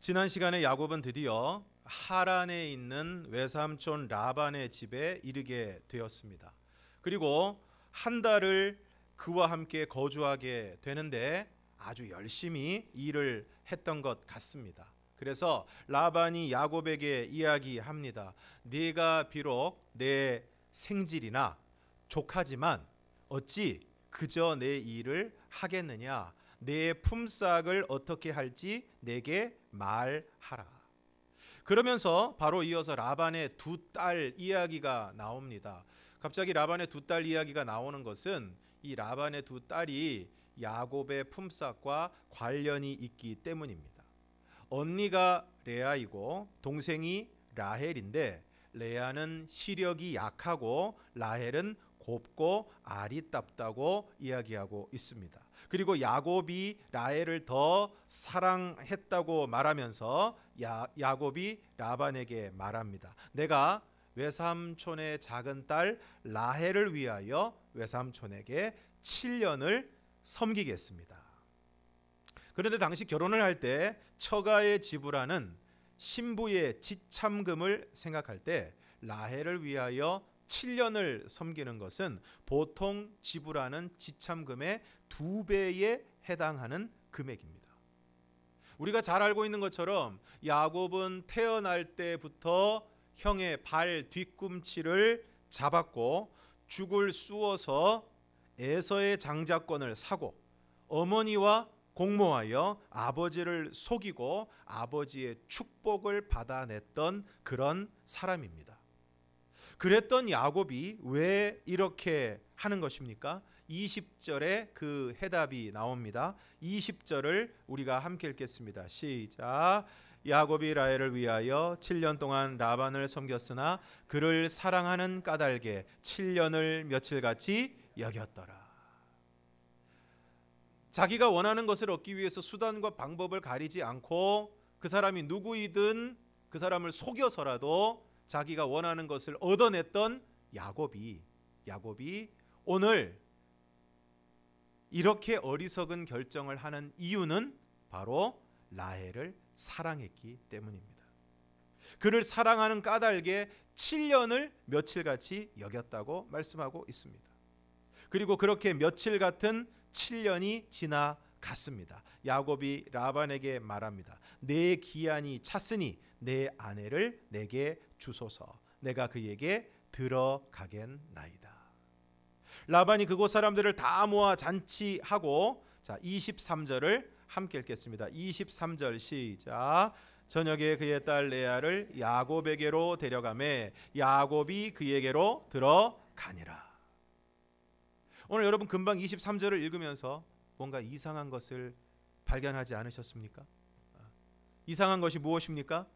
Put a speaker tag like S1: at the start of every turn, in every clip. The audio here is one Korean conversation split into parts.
S1: 지난 시간에 야곱은 드디어 하란에 있는 외삼촌 라반의 집에 이르게 되었습니다. 그리고 한 달을 그와 함께 거주하게 되는데 아주 열심히 일을 했던 것 같습니다. 그래서 라반이 야곱에게 이야기합니다. 네가 비록 내 생질이나 조카지만 어찌 그저 내 일을 하겠느냐? 내 품삯을 어떻게 할지 내게 말하라. 그러면서 바로 이어서 라반의 두 딸 이야기가 나옵니다. 갑자기 라반의 두 딸 이야기가 나오는 것은 이 라반의 두 딸이 야곱의 품삯과 관련이 있기 때문입니다. 언니가 레아이고 동생이 라헬인데 레아는 시력이 약하고 라헬은 곱고 아리답다고 이야기하고 있습니다. 그리고 야곱이 라헬을 더 사랑했다고 말하면서 야곱이 라반에게 말합니다. 내가 외삼촌의 작은 딸 라헬을 위하여 외삼촌에게 7년을 섬기겠습니다. 그런데 당시 결혼을 할 때 처가에 지불하는 신부의 지참금을 생각할 때 라헬을 위하여 7년을 섬기는 것은 보통 지불하는 지참금의 2배에 해당하는 금액입니다. 우리가 잘 알고 있는 것처럼 야곱은 태어날 때부터 형의 발 뒤꿈치를 잡았고 죽을 쑤어서 에서의 장자권을 사고 어머니와 공모하여 아버지를 속이고 아버지의 축복을 받아냈던 그런 사람입니다. 그랬던 야곱이 왜 이렇게 하는 것입니까? 20절에 그 해답이 나옵니다. 20절을 우리가 함께 읽겠습니다. 시작. 야곱이 라헬을 위하여 7년 동안 라반을 섬겼으나 그를 사랑하는 까닭에 7년을 며칠같이 여겼더라. 자기가 원하는 것을 얻기 위해서 수단과 방법을 가리지 않고 그 사람이 누구이든 그 사람을 속여서라도 자기가 원하는 것을 얻어냈던 야곱이 오늘 이렇게 어리석은 결정을 하는 이유는 바로 라헬을 사랑했기 때문입니다. 그를 사랑하는 까닭에 7년을 며칠같이 여겼다고 말씀하고 있습니다. 그리고 그렇게 며칠 같은 7년이 지나갔습니다. 야곱이 라반에게 말합니다. 내 기한이 찼으니 내 아내를 내게 주소서. 내가 그에게 들어가겠나이다. 라반이 그곳 사람들을 다 모아 잔치하고 23절을 함께 읽겠습니다. 23절 시작. 저녁에 그의 딸 레아를 야곱에게로 데려가매 야곱이 그에게로 들어가니라. 오늘 여러분 금방 23절을 읽으면서 뭔가 이상한 것을 발견하지 않으셨습니까? 이상한 것이 무엇입니까?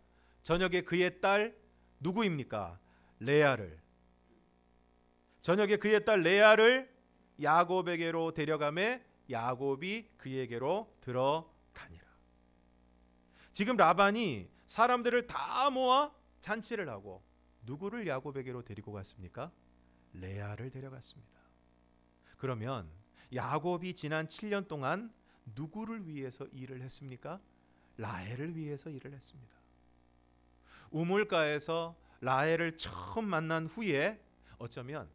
S1: 저녁에 그의 딸 누구입니까? 레아를. 저녁에 그의 딸 레아를 야곱에게로 데려가매 야곱이 그에게로 들어가니라. 지금 라반이 사람들을 다 모아 잔치를 하고 누구를 야곱에게로 데리고 갔습니까? 레아를 데려갔습니다. 그러면 야곱이 지난 7년 동안 누구를 위해서 일을 했습니까? 라헬을 위해서 일을 했습니다. 우물가에서 라헬을 처음 만난 후에 어쩌면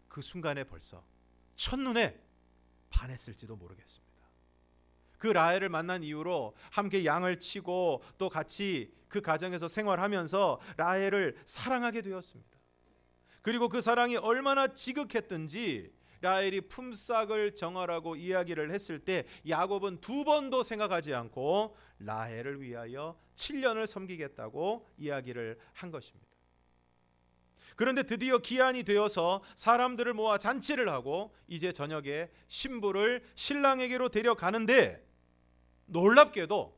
S1: 그 순간에 벌써 첫눈에 반했을지도 모르겠습니다. 그 라헬을 만난 이후로 함께 양을 치고 또 같이 그 가정에서 생활하면서 라헬을 사랑하게 되었습니다. 그리고 그 사랑이 얼마나 지극했든지 라헬이 품삯을 정하라고 이야기를 했을 때 야곱은 두 번도 생각하지 않고 라헬을 위하여 7년을 섬기겠다고 이야기를 한 것입니다. 그런데 드디어 기한이 되어서 사람들을 모아 잔치를 하고 이제 저녁에 신부를 신랑에게로 데려가는데 놀랍게도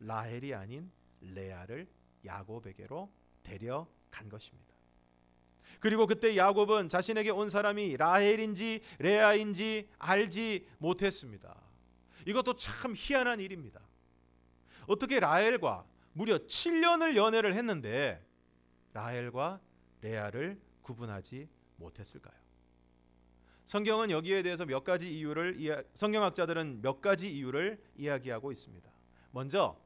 S1: 라헬이 아닌 레아를 야곱에게로 데려간 것입니다. 그리고 그때 야곱은 자신에게 온 사람이 라헬인지 레아인지 알지 못했습니다. 이것도 참 희한한 일입니다. 어떻게 라헬과 무려 7년을 연애를 했는데 라헬과 레아를 구분하지 못했을까요? 성경은 여기에 대해서 성경학자들은 몇 가지 이유를 이야기하고 있습니다. 먼저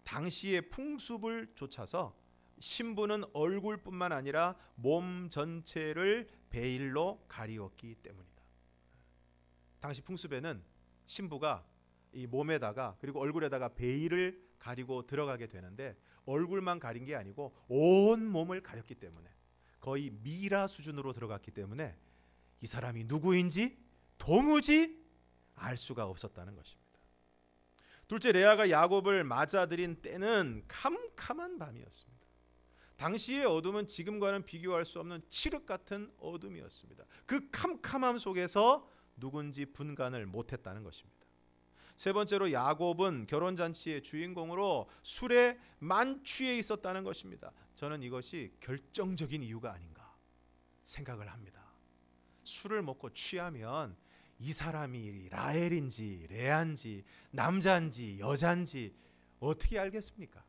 S1: 당시의 풍습을 좇아서 신부는 얼굴뿐만 아니라 몸 전체를 베일로 가리웠기 때문이다. 당시 풍습에는 신부가 이 몸에다가 그리고 얼굴에다가 베일을 가리고 들어가게 되는데 얼굴만 가린 게 아니고 온 몸을 가렸기 때문에 거의 미라 수준으로 들어갔기 때문에 이 사람이 누구인지 도무지 알 수가 없었다는 것입니다. 둘째, 레아가 야곱을 맞아들인 때는 캄캄한 밤이었습니다. 당시의 어둠은 지금과는 비교할 수 없는 칠흑 같은 어둠이었습니다. 그 캄캄함 속에서 누군지 분간을 못했다는 것입니다. 세 번째로, 야곱은 결혼잔치의 주인공으로 술에 만취해 있었다는 것입니다. 저는 이것이 결정적인 이유가 아닌가 생각을 합니다. 술을 먹고 취하면 이 사람이 라헬인지 레아인지 남자인지 여자인지 어떻게 알겠습니까?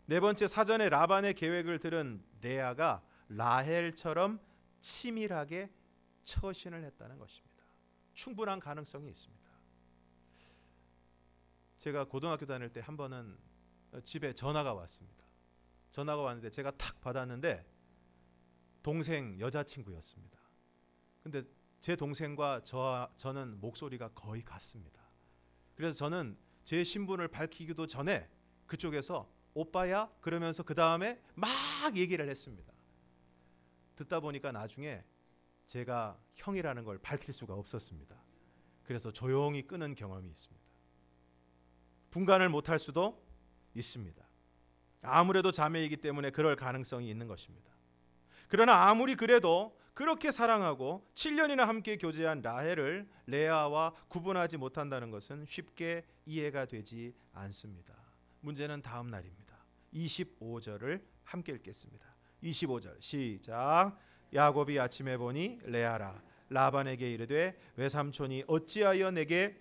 S1: 네 번째, 사전에 라반의 계획을 들은 레아가 라헬처럼 치밀하게 처신을 했다는 것입니다. 충분한 가능성이 있습니다. 제가 고등학교 다닐 때 한 번은 집에 전화가 왔습니다. 전화가 왔는데 제가 탁 받았는데 동생 여자친구였습니다. 근데 제 동생과 저는 목소리가 거의 같습니다. 그래서 저는 제 신분을 밝히기도 전에 그쪽에서 오빠야 그러면서 그 다음에 막 얘기를 했습니다. 듣다 보니까 나중에 제가 형이라는 걸 밝힐 수가 없었습니다. 그래서 조용히 끄는 경험이 있습니다. 분간을 못할 수도 있습니다. 아무래도 자매이기 때문에 그럴 가능성이 있는 것입니다. 그러나 아무리 그래도 그렇게 사랑하고 7년이나 함께 교제한 라헬을 레아와 구분하지 못한다는 것은 쉽게 이해가 되지 않습니다. 문제는 다음 날입니다. 25절을 함께 읽겠습니다. 25절 시작. 야곱이 아침에 보니 레아라 라반에게 이르되 외삼촌이 어찌하여 내게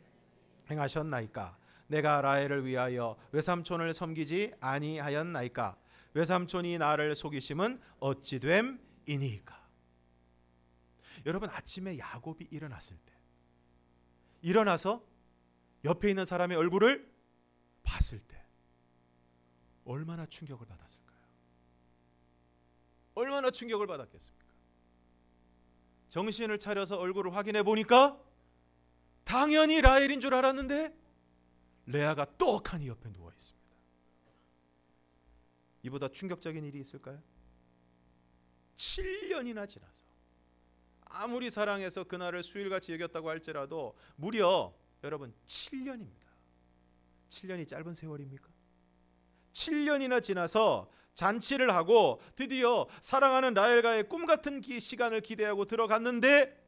S1: 행하셨나이까? 내가 라헬을 위하여 외삼촌을 섬기지 아니하였나이까? 외삼촌이 나를 속이심은 어찌 됨이니까? 여러분, 아침에 야곱이 일어났을 때 일어나서 옆에 있는 사람의 얼굴을 봤을 때 얼마나 충격을 받았을까요? 얼마나 충격을 받았겠습니까? 정신을 차려서 얼굴을 확인해 보니까 당연히 라헬인 줄 알았는데 레아가 떡하니 옆에 누워 있습니다. 이보다 충격적인 일이 있을까요? 7년이나 지나서 아무리 사랑해서 그날을 수일같이 여겼다고 할지라도 무려 여러분 7년입니다. 7년이 짧은 세월입니까? 7년이나 지나서 잔치를 하고 드디어 사랑하는 라헬과의 꿈같은 시간을 기대하고 들어갔는데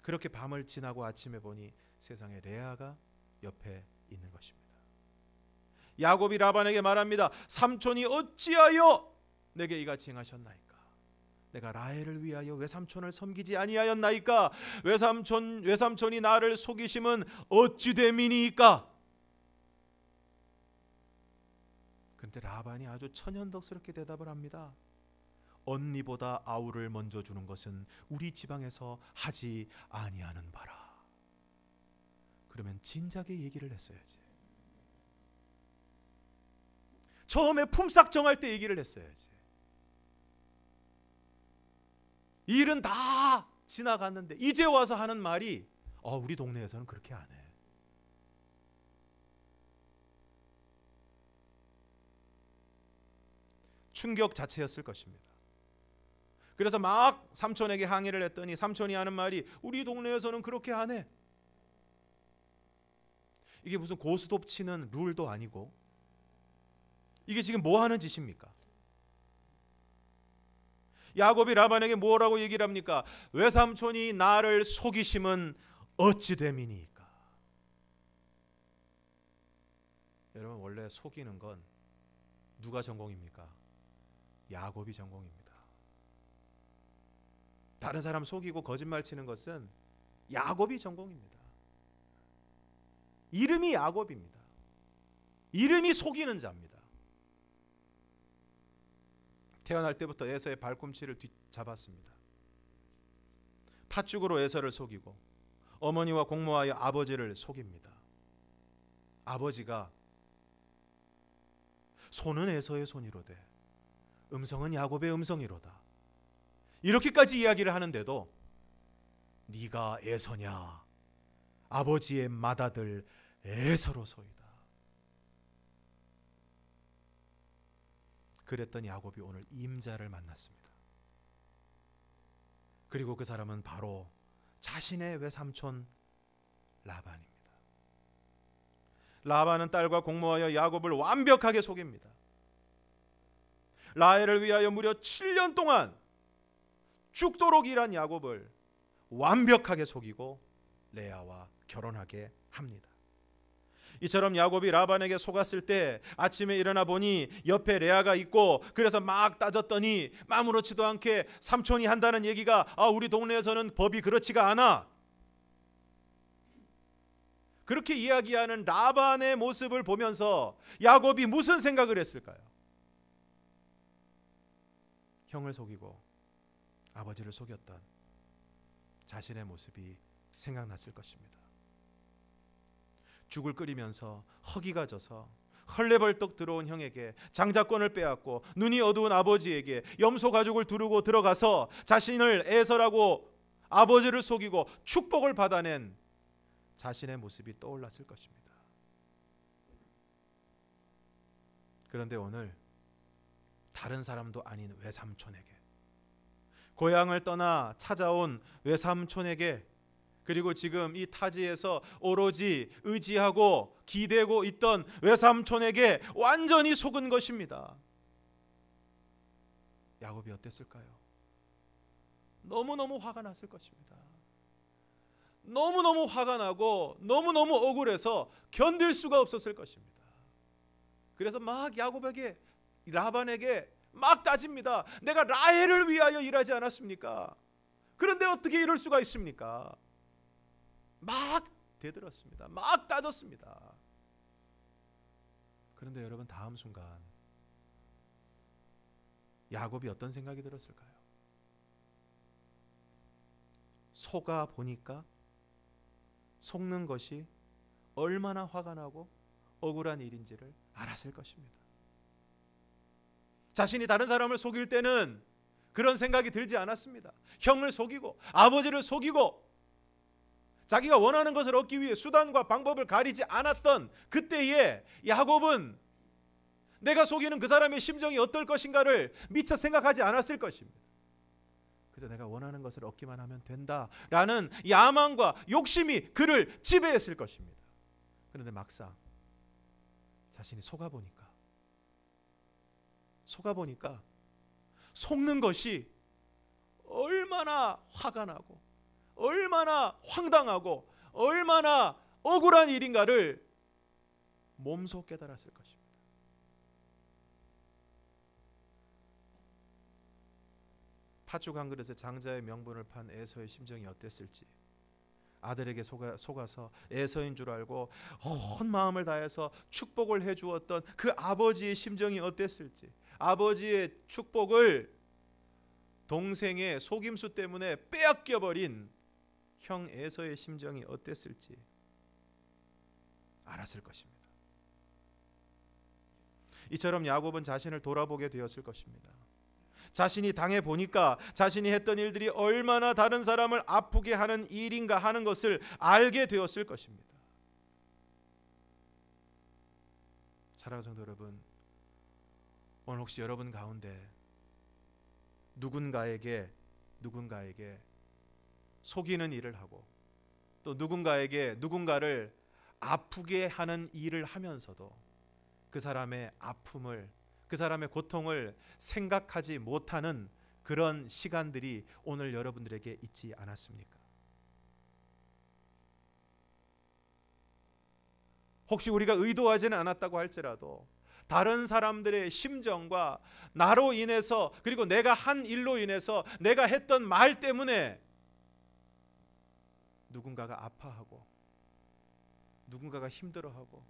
S1: 그렇게 밤을 지나고 아침에 보니 세상에 레아가 옆에 있는 것입니다. 야곱이 라반에게 말합니다. 삼촌이 어찌하여 내게 이같이 행하셨나이까? 내가 라헬을 위하여 외삼촌을 섬기지 아니하였나이까? 외삼촌이 나를 속이심은 어찌 됨이니까? 근데 라반이 아주 천연덕스럽게 대답을 합니다. 언니보다 아우를 먼저 주는 것은 우리 지방에서 하지 아니하는 바라. 그러면 진작에 얘기를 했어야지. 처음에 품삯 정할 때 얘기를 했어야지. 이 일은 다 지나갔는데 이제 와서 하는 말이 우리 동네에서는 그렇게 안 해. 충격 자체였을 것입니다. 그래서 막 삼촌에게 항의를 했더니 삼촌이 하는 말이 우리 동네에서는 그렇게 안 해. 이게 무슨 고스톱 치는 룰도 아니고 이게 지금 뭐 하는 짓입니까? 야곱이 라반에게 뭐라고 얘기를 합니까? 외삼촌이 나를 속이심은 어찌 됨이니까? 여러분, 원래 속이는 건 누가 전공입니까? 야곱이 전공입니다. 다른 사람 속이고 거짓말 치는 것은 야곱이 전공입니다. 이름이 야곱입니다. 이름이 속이는 자입니다. 태어날 때부터 에서의 발꿈치를 뒤잡았습니다. 팥죽으로 에서를 속이고 어머니와 공모하여 아버지를 속입니다. 아버지가 손은 에서의 손이로되 음성은 야곱의 음성이로다, 이렇게까지 이야기를 하는데도 네가 에서냐, 아버지의 맏아들 에서로소이다. 그랬던 야곱이 오늘 임자를 만났습니다. 그리고 그 사람은 바로 자신의 외삼촌 라반입니다. 라반은 딸과 공모하여 야곱을 완벽하게 속입니다. 라헬을 위하여 무려 7년 동안 죽도록 일한 야곱을 완벽하게 속이고 레아와 결혼하게 합니다. 이처럼 야곱이 라반에게 속았을 때 아침에 일어나 보니 옆에 레아가 있고, 그래서 막 따졌더니 아무렇지도 않게 삼촌이 한다는 얘기가 우리 동네에서는 법이 그렇지가 않아, 그렇게 이야기하는 라반의 모습을 보면서 야곱이 무슨 생각을 했을까요? 형을 속이고 아버지를 속였던 자신의 모습이 생각났을 것입니다. 죽을 끓이면서 허기가 져서 헐레벌떡 들어온 형에게 장자권을 빼앗고 눈이 어두운 아버지에게 염소 가죽을 두르고 들어가서 자신을 에서라고 아버지를 속이고 축복을 받아낸 자신의 모습이 떠올랐을 것입니다. 그런데 오늘 다른 사람도 아닌 외삼촌에게, 고향을 떠나 찾아온 외삼촌에게, 그리고 지금 이 타지에서 오로지 의지하고 기대고 있던 외삼촌에게 완전히 속은 것입니다. 야곱이 어땠을까요? 너무너무 화가 났을 것입니다. 너무너무 화가 나고 너무너무 억울해서 견딜 수가 없었을 것입니다. 그래서 막 야곱에게, 라반에게 막 따집니다. 내가 라헬을 위하여 일하지 않았습니까? 그런데 어떻게 이럴 수가 있습니까? 막 대들었습니다. 막 따졌습니다. 그런데 여러분, 다음 순간 야곱이 어떤 생각이 들었을까요? 속아 보니까 속는 것이 얼마나 화가 나고 억울한 일인지를 알았을 것입니다. 자신이 다른 사람을 속일 때는 그런 생각이 들지 않았습니다. 형을 속이고 아버지를 속이고 자기가 원하는 것을 얻기 위해 수단과 방법을 가리지 않았던 그때에 야곱은 내가 속이는 그 사람의 심정이 어떨 것인가를 미처 생각하지 않았을 것입니다. 그래서 내가 원하는 것을 얻기만 하면 된다라는 야망과 욕심이 그를 지배했을 것입니다. 그런데 막상 자신이 속아보니까 속는 것이 얼마나 화가 나고 얼마나 황당하고 얼마나 억울한 일인가를 몸소 깨달았을 것입니다. 팥죽 한 그릇에 장자의 명분을 판 에서의 심정이 어땠을지, 아들에게 속아서 에서인 줄 알고 온 마음을 다해서 축복을 해주었던 그 아버지의 심정이 어땠을지, 아버지의 축복을 동생의 속임수 때문에 빼앗겨버린 형 에서의 심정이 어땠을지 알았을 것입니다. 이처럼 야곱은 자신을 돌아보게 되었을 것입니다. 자신이 당해보니까 자신이 했던 일들이 얼마나 다른 사람을 아프게 하는 일인가 하는 것을 알게 되었을 것입니다. 사랑하는 성도 여러분, 오늘 혹시 여러분 가운데 누군가에게 속이는 일을 하고 또 누군가를 아프게 하는 일을 하면서도 그 사람의 아픔을, 그 사람의 고통을 생각하지 못하는 그런 시간들이 오늘 여러분들에게 있지 않았습니까? 혹시 우리가 의도하지는 않았다고 할지라도 다른 사람들의 심정과 나로 인해서, 그리고 내가 한 일로 인해서, 내가 했던 말 때문에 누군가가 아파하고 누군가가 힘들어하고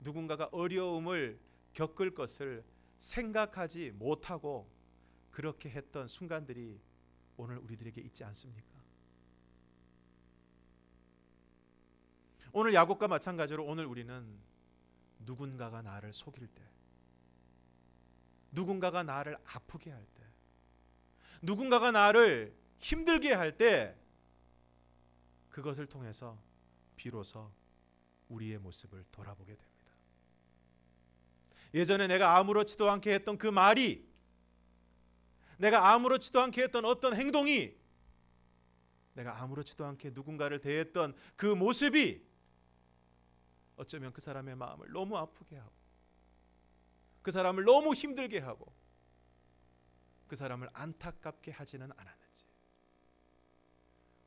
S1: 누군가가 어려움을 겪을 것을 생각하지 못하고 그렇게 했던 순간들이 오늘 우리들에게 있지 않습니까? 오늘 야곱과 마찬가지로 오늘 우리는 누군가가 나를 속일 때, 누군가가 나를 아프게 할 때, 누군가가 나를 힘들게 할 때, 그것을 통해서 비로소 우리의 모습을 돌아보게 됩니다. 예전에 내가 아무렇지도 않게 했던 그 말이, 내가 아무렇지도 않게 했던 어떤 행동이, 내가 아무렇지도 않게 누군가를 대했던 그 모습이 어쩌면 그 사람의 마음을 너무 아프게 하고, 그 사람을 너무 힘들게 하고, 그 사람을 안타깝게 하지는 않았는지,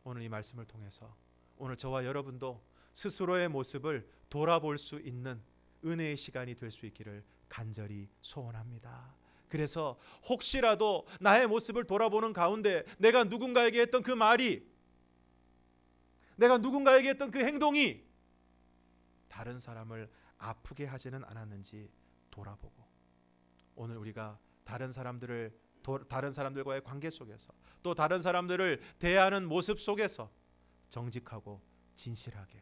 S1: 오늘 이 말씀을 통해서 오늘 저와 여러분도 스스로의 모습을 돌아볼 수 있는 은혜의 시간이 될 수 있기를 간절히 소원합니다. 그래서 혹시라도 나의 모습을 돌아보는 가운데 내가 누군가에게 했던 그 말이, 내가 누군가에게 했던 그 행동이 다른 사람을 아프게 하지는 않았는지 돌아보고, 오늘 우리가 다른 사람들과의 관계 속에서, 또 다른 사람들을 대하는 모습 속에서 정직하고 진실하게,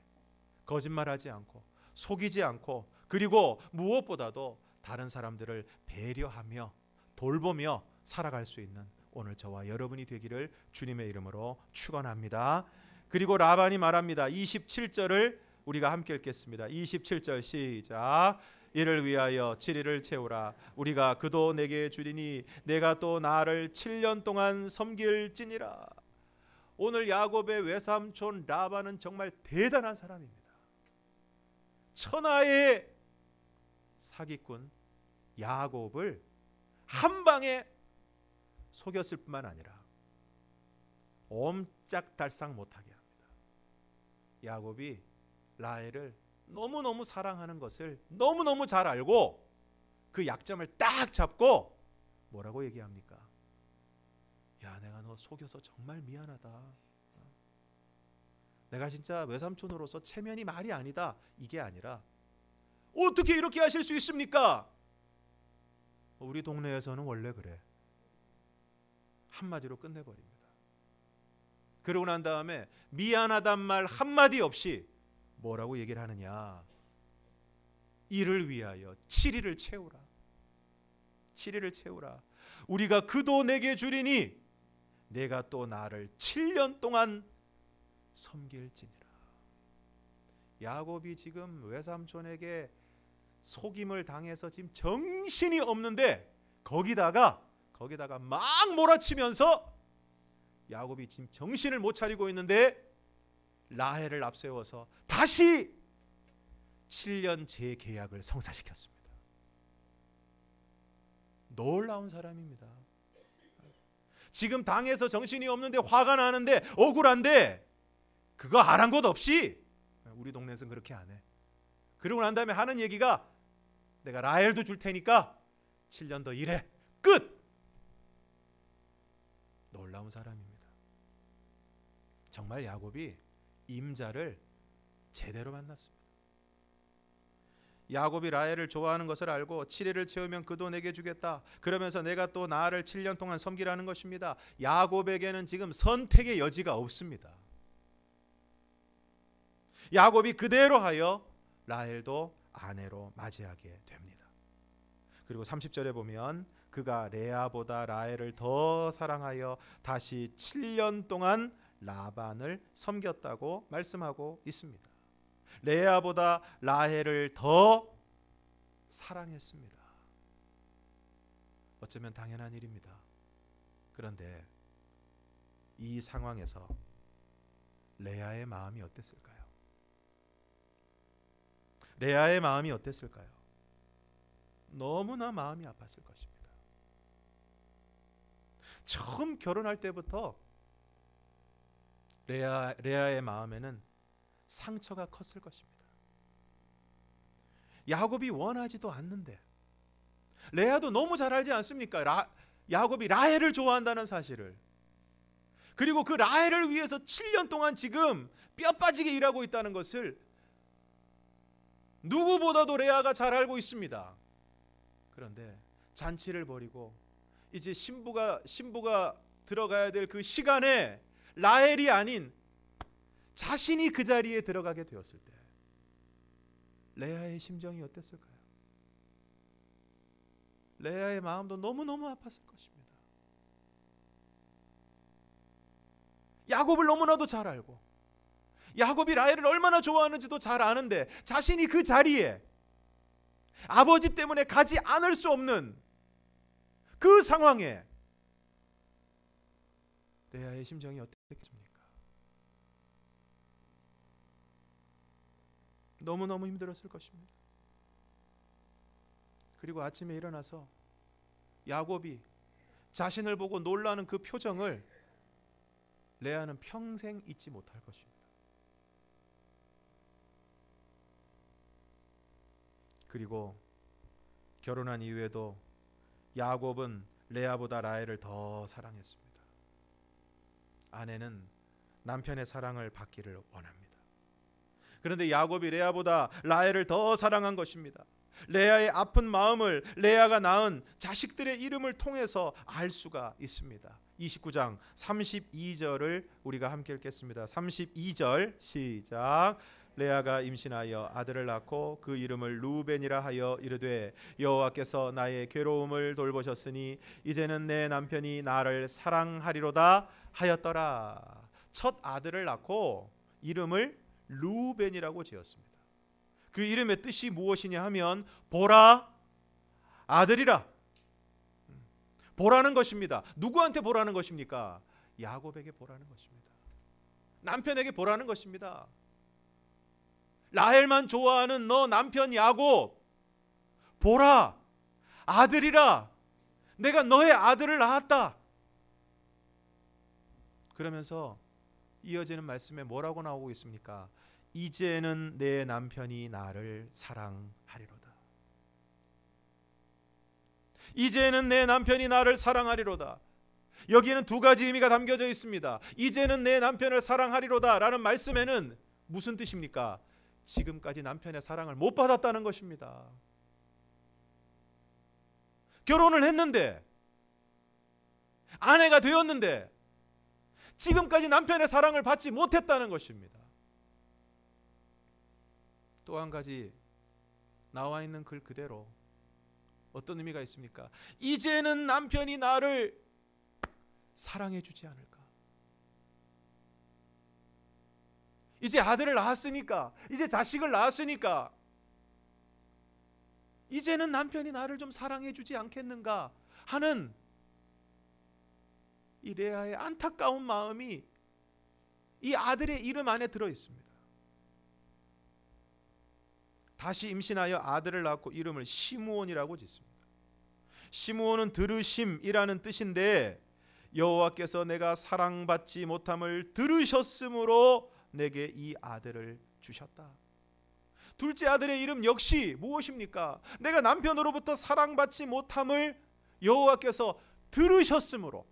S1: 거짓말하지 않고 속이지 않고, 그리고 무엇보다도 다른 사람들을 배려하며 돌보며 살아갈 수 있는 오늘 저와 여러분이 되기를 주님의 이름으로 축원합니다. 그리고 라반이 말합니다. 27절을 우리가 함께 읽겠습니다. 27절 시작. 이를 위하여 7일을 채우라. 우리가 그도 내게 주리니 내가 또 나를 7년 동안 섬길지니라. 오늘 야곱의 외삼촌 라반은 정말 대단한 사람입니다. 천하의 사기꾼 야곱을 한 방에 속였을 뿐만 아니라 옴짝달싹 못하게 합니다. 야곱이 라헬을 너무너무 사랑하는 것을 너무너무 잘 알고 그 약점을 딱 잡고 뭐라고 얘기합니까? 야, 내가 너 속여서 정말 미안하다. 내가 진짜 외삼촌으로서 체면이 말이 아니다. 이게 아니라 어떻게 이렇게 하실 수 있습니까? 우리 동네에서는 원래 그래. 한마디로 끝내버립니다. 그러고 난 다음에 미안하단 말 한마디 없이 뭐라고 얘기를 하느냐? 이를 위하여 7일을 채우라. 7일을 채우라. 우리가 그도 내게 주리니 내가 또 나를 7년 동안 섬길지니라. 야곱이 지금 외삼촌에게 속임을 당해서 지금 정신이 없는데 거기다가 막 몰아치면서 야곱이 지금 정신을 못 차리고 있는데 라헬을 앞세워서 다시 7년 재계약을 성사시켰습니다. 놀라운 사람입니다. 지금 당해서 정신이 없는데 화가 나는데 억울한데 그거 아랑곳 없이, 우리 동네에서는 그렇게 안 해. 그러고 난 다음에 하는 얘기가 내가 라헬도 줄 테니까 7년 더 일해. 끝. 놀라운 사람입니다. 정말 야곱이 임자를 제대로 만났습니다. 야곱이 라헬을 좋아하는 것을 알고 7일을 채우면 그도 내게 주겠다. 그러면서 내가 또 나를 7년 동안 섬기라는 것입니다. 야곱에게는 지금 선택의 여지가 없습니다. 야곱이 그대로 하여 라헬도 아내로 맞이하게 됩니다. 그리고 30절에 보면 그가 레아보다 라헬을 더 사랑하여 다시 7년 동안 라반을 섬겼다고 말씀하고 있습니다. 레아보다 라헬을 더 사랑했습니다. 어쩌면 당연한 일입니다. 그런데 이 상황에서 레아의 마음이 어땠을까요? 레아의 마음이 어땠을까요? 너무나 마음이 아팠을 것입니다. 처음 결혼할 때부터 레아의 마음에는 상처가 컸을 것입니다. 야곱이 원하지도 않는데, 레아도 너무 잘 알지 않습니까? 야곱이 라헬을 좋아한다는 사실을. 그리고 그 라헬을 위해서 7년 동안 지금 뼈 빠지게 일하고 있다는 것을 누구보다도 레아가 잘 알고 있습니다. 그런데 잔치를 벌이고 이제 신부가 들어가야 될 그 시간에 라헬이 아닌 자신이 그 자리에 들어가게 되었을 때 레아의 심정이 어땠을까요? 레아의 마음도 너무너무 아팠을 것입니다. 야곱을 너무나도 잘 알고 야곱이 라헬을 얼마나 좋아하는지도 잘 아는데 자신이 그 자리에 아버지 때문에 가지 않을 수 없는 그 상황에 레아의 심정이 어땠겠습니까? 너무너무 힘들었을 것입니다. 그리고 아침에 일어나서 야곱이 자신을 보고 놀라는 그 표정을 레아는 평생 잊지 못할 것입니다. 그리고 결혼한 이후에도 야곱은 레아보다 라헬을 더 사랑했습니다. 아내는 남편의 사랑을 받기를 원합니다. 그런데 야곱이 레아보다 라헬을 더 사랑한 것입니다. 레아의 아픈 마음을 레아가 낳은 자식들의 이름을 통해서 알 수가 있습니다. 29장 32절을 우리가 함께 읽겠습니다. 32절 시작. 레아가 임신하여 아들을 낳고 그 이름을 루벤이라 하여 이르되 여호와께서 나의 괴로움을 돌보셨으니 이제는 내 남편이 나를 사랑하리로다 하였더라. 첫 아들을 낳고 이름을 루벤이라고 지었습니다. 그 이름의 뜻이 무엇이냐 하면 보라, 아들이라. 보라는 것입니다. 누구한테 보라는 것입니까? 야곱에게 보라는 것입니다. 남편에게 보라는 것입니다. 라헬만 좋아하는 너 남편 야곱, 보라, 아들이라. 내가 너의 아들을 낳았다. 그러면서 이어지는 말씀에 뭐라고 나오고 있습니까? 이제는 내 남편이 나를 사랑하리로다. 이제는 내 남편이 나를 사랑하리로다. 여기에는 두 가지 의미가 담겨져 있습니다. 이제는 내 남편을 사랑하리로다 라는 말씀에는 무슨 뜻입니까? 지금까지 남편의 사랑을 못 받았다는 것입니다. 결혼을 했는데, 아내가 되었는데 지금까지 남편의 사랑을 받지 못했다는 것입니다. 또 한 가지 나와 있는 글 그대로 어떤 의미가 있습니까? 이제는 남편이 나를 사랑해 주지 않을까? 이제 아들을 낳았으니까, 이제 자식을 낳았으니까 이제는 남편이 나를 좀 사랑해 주지 않겠는가 하는 이 레아의 안타까운 마음이 이 아들의 이름 안에 들어 있습니다. 다시 임신하여 아들을 낳고 이름을 시므온이라고 짓습니다. 시므온은 들으심이라는 뜻인데 여호와께서 내가 사랑받지 못함을 들으셨으므로 내게 이 아들을 주셨다. 둘째 아들의 이름 역시 무엇입니까? 내가 남편으로부터 사랑받지 못함을 여호와께서 들으셨으므로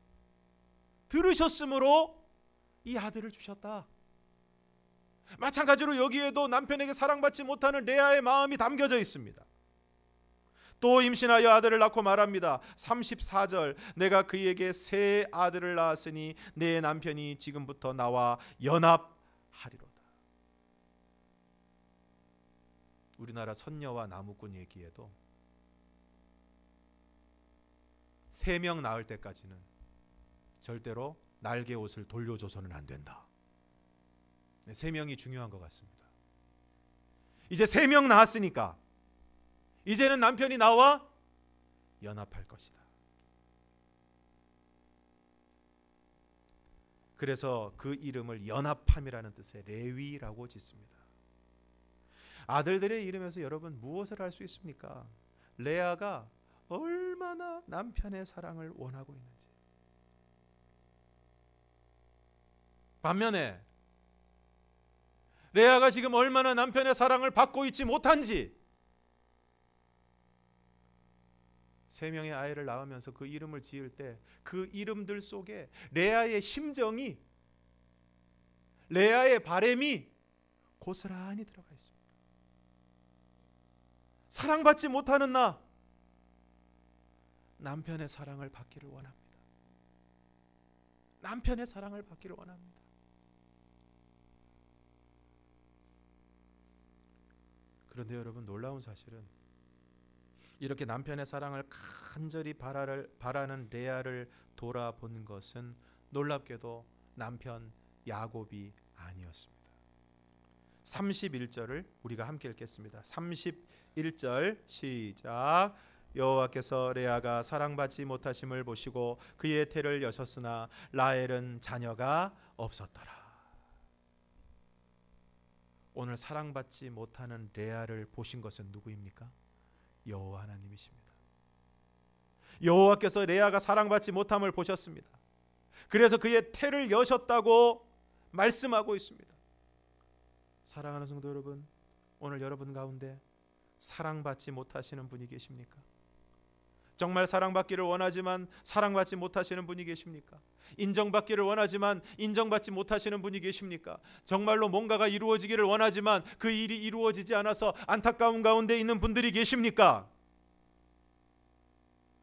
S1: 이 아들을 주셨다. 마찬가지로 여기에도 남편에게 사랑받지 못하는 레아의 마음이 담겨져 있습니다. 또 임신하여 아들을 낳고 말합니다. 34절 내가 그에게 새 아들을 낳았으니 내 남편이 지금부터 나와 연합하리로다. 우리나라 선녀와 나무꾼 얘기에도 3명 낳을 때까지는 절대로 날개 옷을 돌려줘서는 안 된다. 3명이 중요한 것 같습니다. 이제 3명 낳았으니까 이제는 남편이 나와 연합할 것이다. 그래서 그 이름을 연합함이라는 뜻의 레위라고 짓습니다. 아들들의 이름에서 여러분 무엇을 알 수 있습니까? 레아가 얼마나 남편의 사랑을 원하고 있는지. 반면에 레아가 지금 얼마나 남편의 사랑을 받고 있지 못한지 3명의 아이를 낳으면서 그 이름을 지을 때 그 이름들 속에 레아의 심정이, 레아의 바램이 고스란히 들어가 있습니다. 사랑받지 못하는 나, 남편의 사랑을 받기를 원합니다. 남편의 사랑을 받기를 원합니다. 그런데 여러분, 놀라운 사실은 이렇게 남편의 사랑을 간절히 바라는 레아를 돌아본 것은 놀랍게도 남편 야곱이 아니었습니다. 31절을 우리가 함께 읽겠습니다. 31절 시작. 여호와께서 레아가 사랑받지 못하심을 보시고 그의 태를 여셨으나 라헬은 자녀가 없었더라. 오늘 사랑받지 못하는 레아를 보신 것은 누구입니까? 여호와 하나님이십니다. 여호와께서 레아가 사랑받지 못함을 보셨습니다. 그래서 그의 태를 여셨다고 말씀하고 있습니다. 사랑하는 성도 여러분, 오늘 여러분 가운데 사랑받지 못하시는 분이 계십니까? 정말 사랑받기를 원하지만 사랑받지 못하시는 분이 계십니까? 인정받기를 원하지만 인정받지 못하시는 분이 계십니까? 정말로 뭔가가 이루어지기를 원하지만 그 일이 이루어지지 않아서 안타까운 가운데 있는 분들이 계십니까?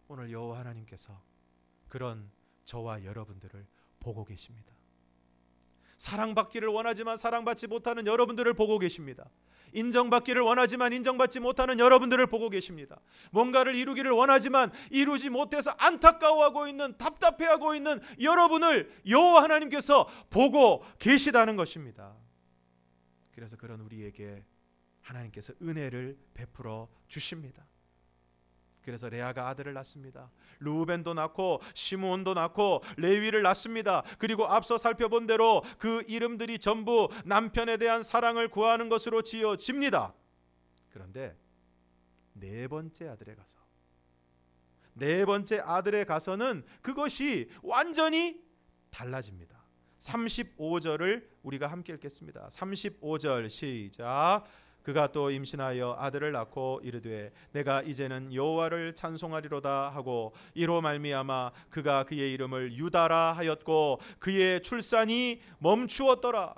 S1: 오늘 여호와 하나님께서 그런 저와 여러분들을 보고 계십니다. 사랑받기를 원하지만 사랑받지 못하는 여러분들을 보고 계십니다. 인정받기를 원하지만 인정받지 못하는 여러분들을 보고 계십니다. 뭔가를 이루기를 원하지만 이루지 못해서 안타까워하고 있는, 답답해하고 있는 여러분을 여호와 하나님께서 보고 계시다는 것입니다. 그래서 그런 우리에게 하나님께서 은혜를 베풀어 주십니다. 그래서 레아가 아들을 낳습니다. 르우벤도 낳고 시므온도 낳고 레위를 낳습니다. 그리고 앞서 살펴본 대로 그 이름들이 전부 남편에 대한 사랑을 구하는 것으로 지어집니다. 그런데 네 번째 아들에 가서는 그것이 완전히 달라집니다. 35절을 우리가 함께 읽겠습니다. 35절 시작. 그가 또 임신하여 아들을 낳고 이르되 내가 이제는 여호와를 찬송하리로다 하고 이로 말미암아 그가 그의 이름을 유다라 하였고 그의 출산이 멈추었더라.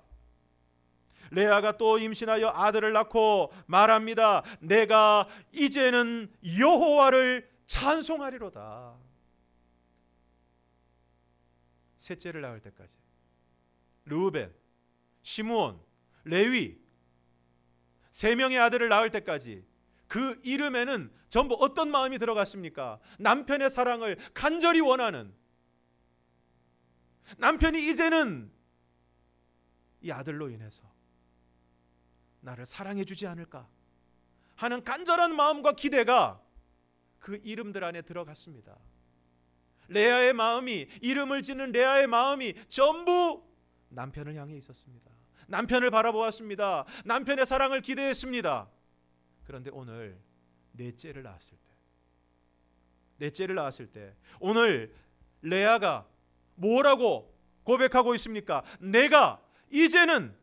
S1: 레아가 또 임신하여 아들을 낳고 말합니다. 내가 이제는 여호와를 찬송하리로다. 셋째를 낳을 때까지 르우벤, 시므온, 레위 세 명의 아들을 낳을 때까지 그 이름에는 전부 어떤 마음이 들어갔습니까? 남편의 사랑을 간절히 원하는, 남편이 이제는 이 아들로 인해서 나를 사랑해 주지 않을까 하는 간절한 마음과 기대가 그 이름들 안에 들어갔습니다. 레아의 마음이, 이름을 짓는 레아의 마음이 전부 남편을 향해 있었습니다. 남편을 바라보았습니다. 남편의 사랑을 기대했습니다. 그런데 오늘 넷째를 낳았을 때 오늘 레아가 뭐라고 고백하고 있습니까? 내가 이제는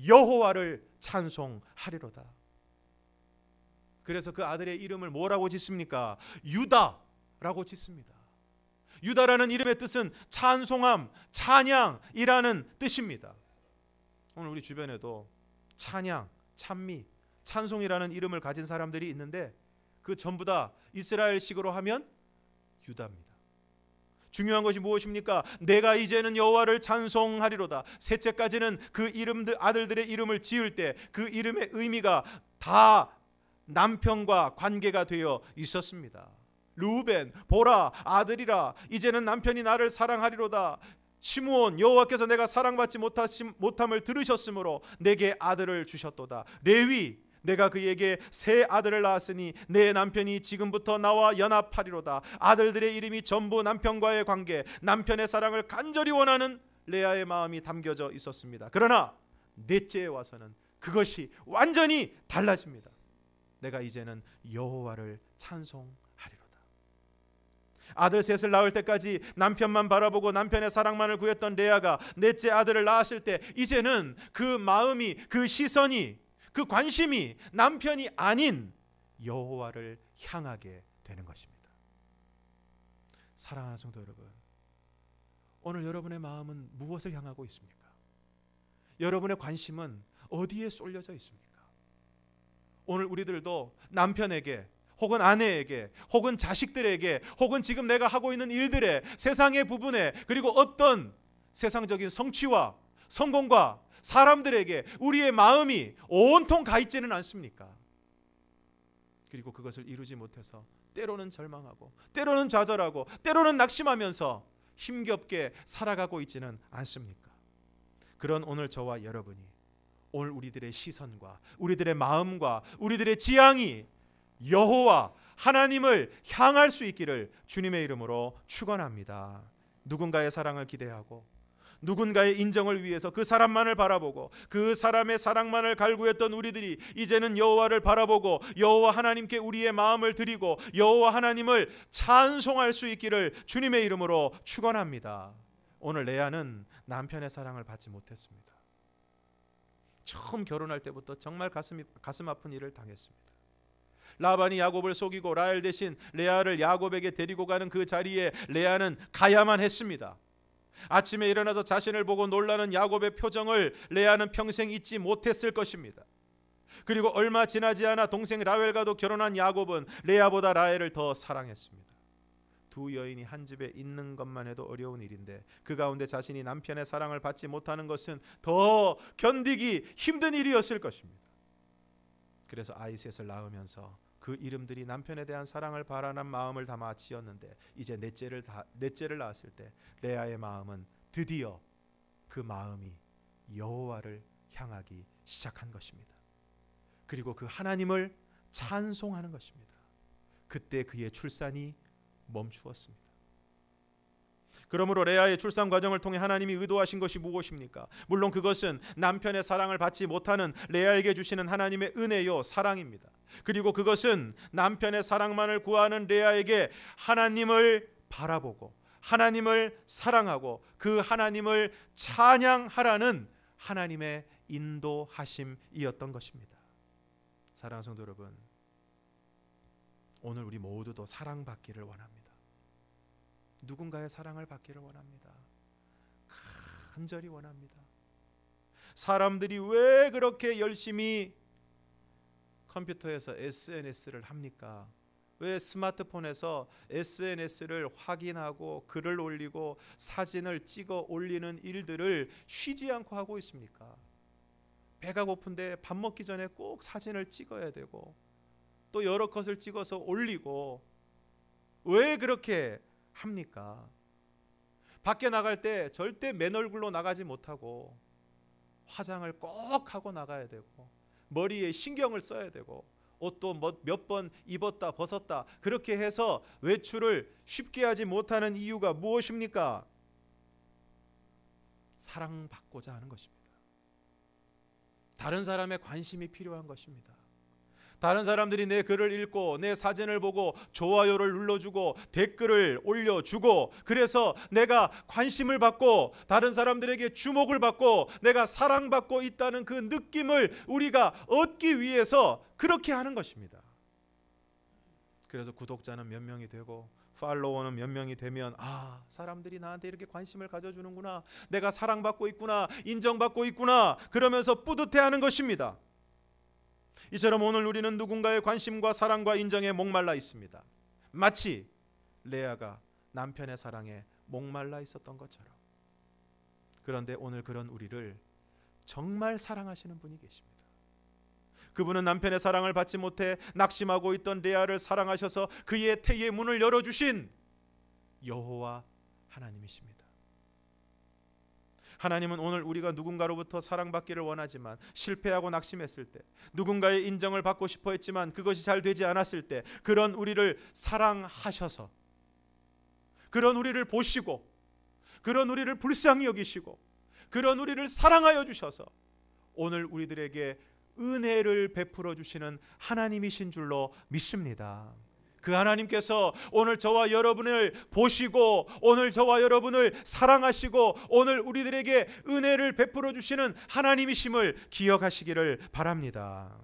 S1: 여호와를 찬송하리로다. 그래서 그 아들의 이름을 뭐라고 짓습니까? 유다라고 짓습니다. 유다라는 이름의 뜻은 찬송함, 찬양이라는 뜻입니다. 오늘 우리 주변에도 찬양, 찬미, 찬송이라는 이름을 가진 사람들이 있는데 그 전부 다 이스라엘식으로 하면 유다입니다. 중요한 것이 무엇입니까? 내가 이제는 여호와를 찬송하리로다. 셋째까지는 그 이름들, 아들들의 이름을 지을 때 그 이름의 의미가 다 남편과 관계가 되어 있었습니다. 르우벤, 보라, 아들이라. 이제는 남편이 나를 사랑하리로다. 시므온, 여호와께서 내가 사랑받지 못함을 들으셨으므로 내게 아들을 주셨도다. 레위, 내가 그에게 새 아들을 낳았으니 내 남편이 지금부터 나와 연합하리로다. 아들들의 이름이 전부 남편과의 관계, 남편의 사랑을 간절히 원하는 레아의 마음이 담겨져 있었습니다. 그러나 넷째에 와서는 그것이 완전히 달라집니다. 내가 이제는 여호와를 찬송하리로다. 아들 셋을 낳을 때까지 남편만 바라보고 남편의 사랑만을 구했던 레아가 넷째 아들을 낳았을 때 이제는 그 마음이, 그 시선이, 그 관심이 남편이 아닌 여호와를 향하게 되는 것입니다. 사랑하는 성도 여러분, 오늘 여러분의 마음은 무엇을 향하고 있습니까? 여러분의 관심은 어디에 쏠려져 있습니까? 오늘 우리들도 남편에게 혹은 아내에게 혹은 자식들에게 혹은 지금 내가 하고 있는 일들에, 세상의 부분에, 그리고 어떤 세상적인 성취와 성공과 사람들에게 우리의 마음이 온통 가 있지는 않습니까? 그리고 그것을 이루지 못해서 때로는 절망하고 때로는 좌절하고 때로는 낙심하면서 힘겹게 살아가고 있지는 않습니까? 그런 오늘 저와 여러분이 오늘 우리들의 시선과 우리들의 마음과 우리들의 지향이 여호와 하나님을 향할 수 있기를 주님의 이름으로 축원합니다. 누군가의 사랑을 기대하고 누군가의 인정을 위해서 그 사람만을 바라보고 그 사람의 사랑만을 갈구했던 우리들이 이제는 여호와를 바라보고 여호와 하나님께 우리의 마음을 드리고 여호와 하나님을 찬송할 수 있기를 주님의 이름으로 축원합니다. 오늘 레아는 남편의 사랑을 받지 못했습니다. 처음 결혼할 때부터 정말 가슴 아픈 일을 당했습니다. 라반이 야곱을 속이고 라헬 대신 레아를 야곱에게 데리고 가는 그 자리에 레아는 가야만 했습니다. 아침에 일어나서 자신을 보고 놀라는 야곱의 표정을 레아는 평생 잊지 못했을 것입니다. 그리고 얼마 지나지 않아 동생 라헬과도 결혼한 야곱은 레아보다 라헬을 더 사랑했습니다. 두 여인이 한 집에 있는 것만 해도 어려운 일인데 그 가운데 자신이 남편의 사랑을 받지 못하는 것은 더 견디기 힘든 일이었을 것입니다. 그래서 아이 셋을 낳으면서 그 이름들이 남편에 대한 사랑을 바라는 마음을 담아 지었는데 이제 넷째를 낳았을 때 레아의 마음은 드디어 그 마음이 여호와를 향하기 시작한 것입니다. 그리고 그 하나님을 찬송하는 것입니다. 그때 그의 출산이 멈추었습니다. 그러므로 레아의 출산 과정을 통해 하나님이 의도하신 것이 무엇입니까? 물론 그것은 남편의 사랑을 받지 못하는 레아에게 주시는 하나님의 은혜요 사랑입니다. 그리고 그것은 남편의 사랑만을 구하는 레아에게 하나님을 바라보고 하나님을 사랑하고 그 하나님을 찬양하라는 하나님의 인도하심이었던 것입니다. 사랑하는 성도 여러분, 오늘 우리 모두도 사랑받기를 원합니다. 누군가의 사랑을 받기를 원합니다. 간절히 원합니다. 사람들이 왜 그렇게 열심히 컴퓨터에서 SNS를 합니까? 왜 스마트폰에서 SNS를 확인하고 글을 올리고 사진을 찍어 올리는 일들을 쉬지 않고 하고 있습니까? 배가 고픈데 밥 먹기 전에 꼭 사진을 찍어야 되고 또 여러 컷을 찍어서 올리고 왜 그렇게 합니까? 밖에 나갈 때 절대 맨 얼굴로 나가지 못하고 화장을 꼭 하고 나가야 되고 머리에 신경을 써야 되고 옷도 몇 번 입었다 벗었다 그렇게 해서 외출을 쉽게 하지 못하는 이유가 무엇입니까? 사랑받고자 하는 것입니다. 다른 사람의 관심이 필요한 것입니다. 다른 사람들이 내 글을 읽고 내 사진을 보고 좋아요를 눌러주고 댓글을 올려주고 그래서 내가 관심을 받고 다른 사람들에게 주목을 받고 내가 사랑받고 있다는 그 느낌을 우리가 얻기 위해서 그렇게 하는 것입니다. 그래서 구독자는 몇 명이 되고 팔로워는 몇 명이 되면 사람들이 나한테 이렇게 관심을 가져주는구나, 내가 사랑받고 있구나, 인정받고 있구나 그러면서 뿌듯해하는 것입니다. 이처럼 오늘 우리는 누군가의 관심과 사랑과 인정에 목말라 있습니다. 마치 레아가 남편의 사랑에 목말라 있었던 것처럼. 그런데 오늘 그런 우리를 정말 사랑하시는 분이 계십니다. 그분은 남편의 사랑을 받지 못해 낙심하고 있던 레아를 사랑하셔서 그의 태의 문을 열어주신 여호와 하나님이십니다. 하나님은 오늘 우리가 누군가로부터 사랑받기를 원하지만 실패하고 낙심했을 때, 누군가의 인정을 받고 싶어 했지만 그것이 잘 되지 않았을 때 그런 우리를 사랑하셔서 그런 우리를 보시고 그런 우리를 불쌍히 여기시고 그런 우리를 사랑하여 주셔서 오늘 우리들에게 은혜를 베풀어 주시는 하나님이신 줄로 믿습니다. 그 하나님께서 오늘 저와 여러분을 보시고 오늘 저와 여러분을 사랑하시고 오늘 우리들에게 은혜를 베풀어 주시는 하나님이심을 기억하시기를 바랍니다.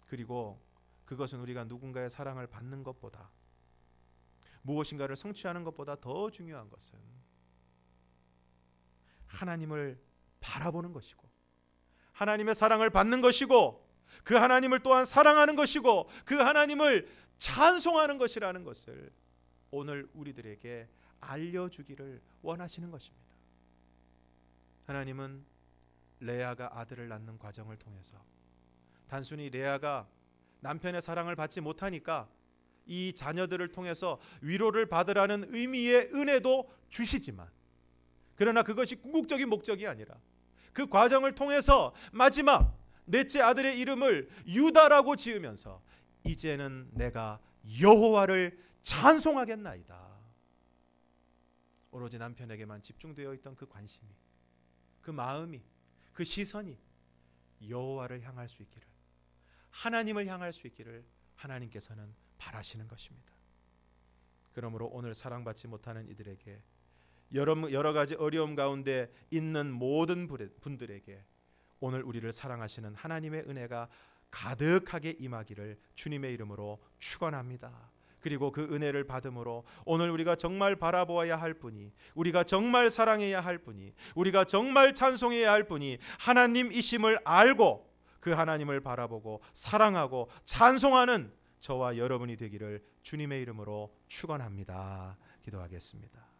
S1: 그리고 그것은 우리가 누군가의 사랑을 받는 것보다 무엇인가를 성취하는 것보다 더 중요한 것은 하나님을 바라보는 것이고 하나님의 사랑을 받는 것이고 그 하나님을 또한 사랑하는 것이고 그 하나님을 찬송하는 것이라는 것을 오늘 우리들에게 알려주기를 원하시는 것입니다. 하나님은 레아가 아들을 낳는 과정을 통해서 단순히 레아가 남편의 사랑을 받지 못하니까 이 자녀들을 통해서 위로를 받으라는 의미의 은혜도 주시지만, 그러나 그것이 궁극적인 목적이 아니라 그 과정을 통해서 마지막 넷째 아들의 이름을 유다라고 지으면서 이제는 내가 여호와를 찬송하겠나이다. 오로지 남편에게만 집중되어 있던 그 관심이, 그 마음이, 그 시선이 여호와를 향할 수 있기를, 하나님을 향할 수 있기를 하나님께서는 바라시는 것입니다. 그러므로 오늘 사랑받지 못하는 이들에게, 여러 가지 어려움 가운데 있는 모든 분들에게 오늘 우리를 사랑하시는 하나님의 은혜가 가득하게 임하기를 주님의 이름으로 축원합니다. 그리고 그 은혜를 받음으로 오늘 우리가 정말 바라보아야 할 분이, 우리가 정말 사랑해야 할 분이, 우리가 정말 찬송해야 할 분이 하나님이심을 알고 그 하나님을 바라보고 사랑하고 찬송하는 저와 여러분이 되기를 주님의 이름으로 축원합니다. 기도하겠습니다.